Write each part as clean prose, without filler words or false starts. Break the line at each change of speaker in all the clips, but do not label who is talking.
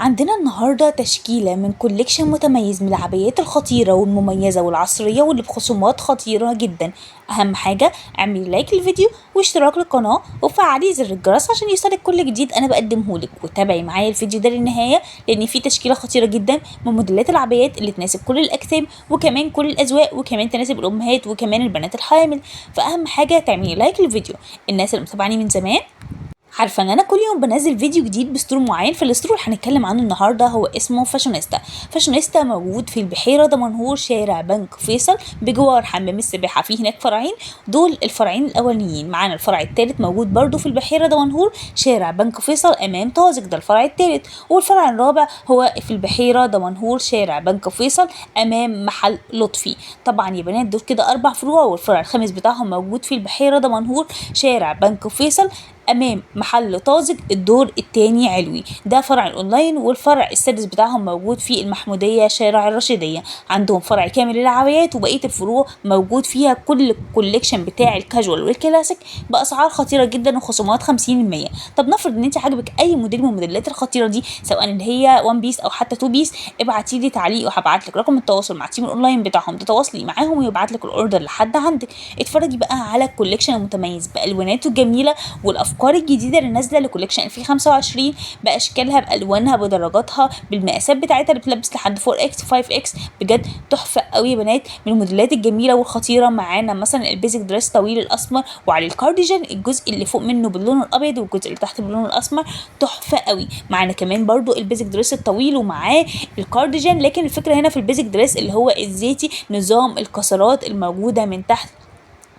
عندنا النهاردة تشكيلة من كوليكشن متميز من العبايات الخطيرة والمميزة والعصرية واللي بخصومات خطيرة جدا. أهم حاجة اعملي لايك للفيديو واشتراك للقناة وفعلي زر الجرس عشان يوصلك كل جديد أنا بقدمهولك، وتابعي معايا الفيديو ده للنهاية لأن فيه تشكيلة خطيرة جدا من موديلات العبايات اللي تناسب كل الأجسام وكمان كل الأذواق وكمان تناسب الأمهات وكمان البنات الحامل. فأهم حاجة تعملي لايك للفيديو. الناس اللي متابعاني من زمان عارفه ان انا كل يوم بنزل فيديو جديد بستور معين، فالستور اللي هنتكلم عنه النهارده هو اسمه فاشونيستا. فاشونيستا موجود في البحيره دمنهور شارع بنك فيصل بجوار حمام السباحه، فيه هناك فرعين، دول الفرعين الاولانيين. معانا الفرع الثالث موجود برده في البحيره دمنهور شارع بنك فيصل امام طازج، ده الفرع الثالث. والفرع الرابع هو في البحيره دمنهور شارع بنك فيصل امام محل لطفي. طبعا يا بنات دول كده 4 فروع، والفرع الخامس بتاعهم موجود في البحيره دمنهور شارع بنك فيصل امام محل طازج الدور التاني علوي، ده فرع الاونلاين. والفرع السادس بتاعهم موجود في المحموديه شارع الرشيديه. عندهم فرع كامل للعبايات وبقيه الفروع موجود فيها كل الكوليكشن بتاع الكاجوال والكلاسيك باسعار خطيره جدا وخصومات 50%. طب نفرض ان انت عاجبك اي موديل من الموديلات الخطيره دي، سواء اللي هي 1 بيس او حتى 2 بيس، ابعتي لي تعليق وهبعت لك رقم التواصل مع تيم الاونلاين بتاعهم، تتواصلي معاهم ويبعت لك الاوردر لحد عندك. اتفرجي بقى على الكوليكشن المتميز بالواناته الجميله والافكار الجديده اللي نازله لكوليكشن 2025 باشكالها بالوانها بدرجاتها بالمقاسات بتاعتها اللي بتلبس لحد 4 اكس 5 اكس. بجد تحفه قوي يا بنات من الموديلات الجميله والخطيره. معانا مثلا البيزك دريس طويل الاسمر، وعلى الكارديجان الجزء اللي فوق منه باللون الابيض والجزء اللي تحت باللون الاسمر، تحفه قوي. معانا كمان برضو البيزك دريس الطويل ومعاه الكارديجان، لكن الفكره هنا في البيزك دريس اللي هو الزيتي نظام الكسرات الموجوده من تحت،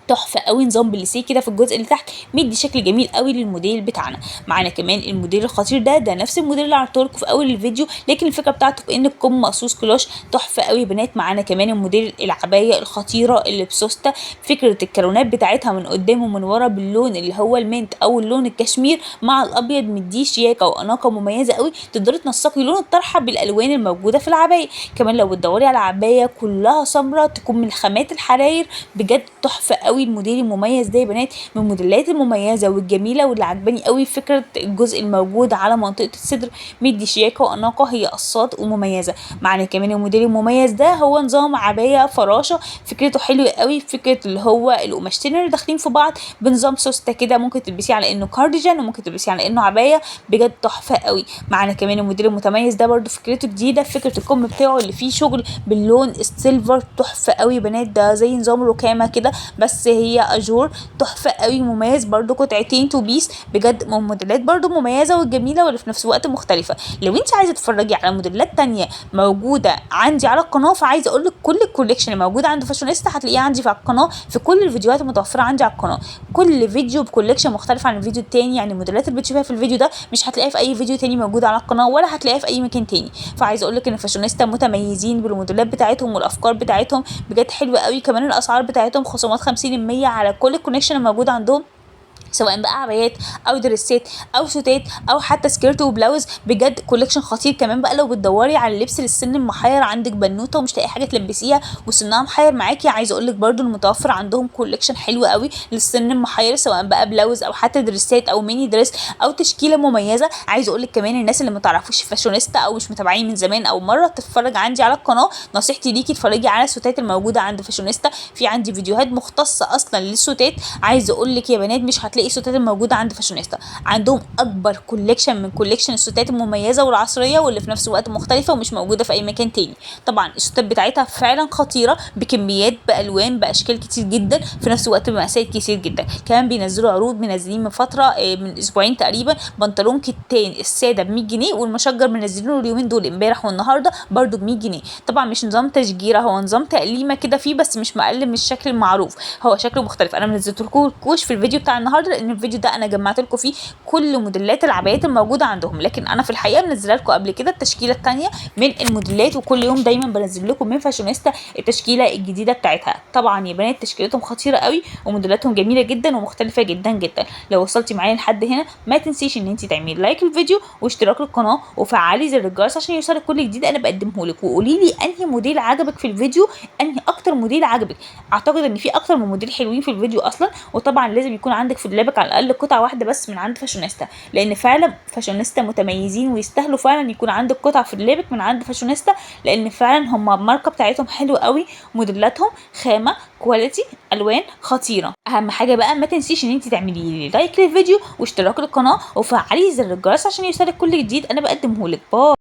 تحفه قوي. نظام بليسيه كده في الجزء اللي تحت مدي شكل جميل قوي للموديل بتاعنا. معانا كمان الموديل الخطير ده نفس الموديل اللي عرضته لكم في اول الفيديو، لكن الفكره بتاعته في ان الكم مقصوص كلوش، تحفه قوي يا بنات. معانا كمان الموديل العبايه الخطيره اللي بسوسته، فكره الكرونات بتاعتها من قدام ومن ورا باللون اللي هو المنت او اللون الكشمير مع الابيض مديه شياكه واناقه مميزه قوي. تقدري تنسقي لون الطرحه بالالوان الموجوده في العبايه. كمان لو بتدوري على عبايه كلها سمراء تكون من خامات الحراير، بجد تحفه قوي الموديل المميز ده يا بنات. من الموديلات المميزه والجميله واللي عجباني قوي فكره الجزء الموجود على منطقه الصدر مدي شياكه واناقه، هي قصات ومميزه. معنا كمان الموديل المميز ده هو نظام عبايه فراشه، فكرته حلوه قوي، فكره اللي هو القماشتين اللي داخلين في بعض بنظام سوسته كده، ممكن تلبسيه على انه كارديجان وممكن تلبسيه على انه عبايه، بجد تحفه قوي. معنا كمان الموديل المتميز ده برده فكرته جديده، فكره الكم بتاعه اللي فيه شغل باللون السيلفر، تحفه قوي يا بنات. ده زي نظام ركامه كده بس هي اجور، تحفه قوي مميز برده. قطعتين تو بيس، بجد من موديلات برده مميزه والجميله واللي في نفس الوقت مختلفه. لو انت عايزه تتفرجي على موديلات تانية موجوده عندي على القناه، فعايزه اقول لك كل الكوليكشن اللي موجود عند فاشونيستا هتلاقيه عندي في القناه في كل الفيديوهات المتوفره عندي على القناه. كل فيديو بكوليكشن مختلف عن الفيديو التاني، يعني الموديلات اللي بتشوفيها في الفيديو ده مش هتلاقيها في اي فيديو تاني موجود على القناه ولا هتلاقيها في اي مكان تاني. فعايزه اقول لك ان فاشونيستا متميزين بالموديلات بتاعتهم والافكار بتاعتهم، بجد حلوه قوي. كمان الاسعار بتاعتهم خصومات 50% على كل الكونكشن الموجود عندهم، سواء بقى عبايات او دريسات او سوتات او حتى سكيرت وبلاوز، بجد كولكشن خطير. كمان بقى لو بتدوري على اللبس للسن المحير، عندك بنوته ومش لاقي حاجه تلبسيها وسنها محير معاكي، عايزه اقول لك برده المتوفر عندهم كولكشن حلو قوي للسن المحير، سواء بقى بلاوز او حتى دريسات او ميني دريس او تشكيله مميزه. عايزه اقول لك كمان الناس اللي ما تعرفوش فاشونيستا او مش متابعين من زمان او مره تتفرج عندي على القناه، نصيحتي ليكي اتفرجي على السوتات الموجوده عند فاشونيستا. في عندي فيديوهات مختصه اصلا للسوتات. عايزه اقول لك يا بنات مش هتلاقي السوتات الموجوده عند فاشونيستا، عندهم اكبر كوليكشن من كوليكشن السوتات المميزه والعصريه واللي في نفس الوقت مختلفه ومش موجوده في اي مكان تاني. طبعا السوتات بتاعتها فعلا خطيره بكميات بالوان باشكال كتير جدا، في نفس الوقت بمقاسات كتير جدا. كمان بينزلوا عروض، منزلين من فتره من اسبوعين تقريبا بنطلون كتان الساده ب 100 جنيه والمشجر منزلينه اليومين دول امبارح والنهارده برده ب 100 جنيه. طبعا مش نظام تشجيره، هو نظام تقليمه كده فيه بس مش مقلم من الشكل المعروف، هو شكله مختلف. انا نزلت لكم كوش في الفيديو بتاع النهارده لان الفيديو ده انا جمعت لكم فيه كل موديلات العبايات الموجوده عندهم، لكن انا في الحقيقه منزله لكم قبل كده التشكيله الثانيه من الموديلات، وكل يوم دايما بنزل لكم من فاشونيستا التشكيله الجديده بتاعتها. طبعا يا بنات تشكيلتهم خطيره قوي وموديلاتهم جميله جدا ومختلفه جدا جدا. لو وصلتي معايا لحد هنا ما تنسيش ان انت تعملي لايك للفيديو واشتراك للقناه وفعلي زر الجرس عشان يوصلك كل جديد انا بقدمه لك، وقولي لي انهي موديل عجبك في الفيديو، انهي اكتر موديل عجبك. اعتقد ان في اكتر من موديل حلوين في الفيديو اصلا، وطبعا لازم يكون عندك في دولابك على الاقل قطعه واحده بس من عند فاشونيستا، لان فعلا فاشونيستا متميزين ويستاهلوا فعلا يكون عندك قطعه في دولابك من عند فاشونيستا، لان فعلا هم الماركه بتاعتهم حلوه قوي، موديلاتهم خامه كواليتي الوان خطيره. اهم حاجه بقى ما تنسيش ان انت تعملي لي لايك للفيديو واشتراك للقناه وفعلي زر الجرس عشان يوصلك كل جديد انا بقدمه لك. باي.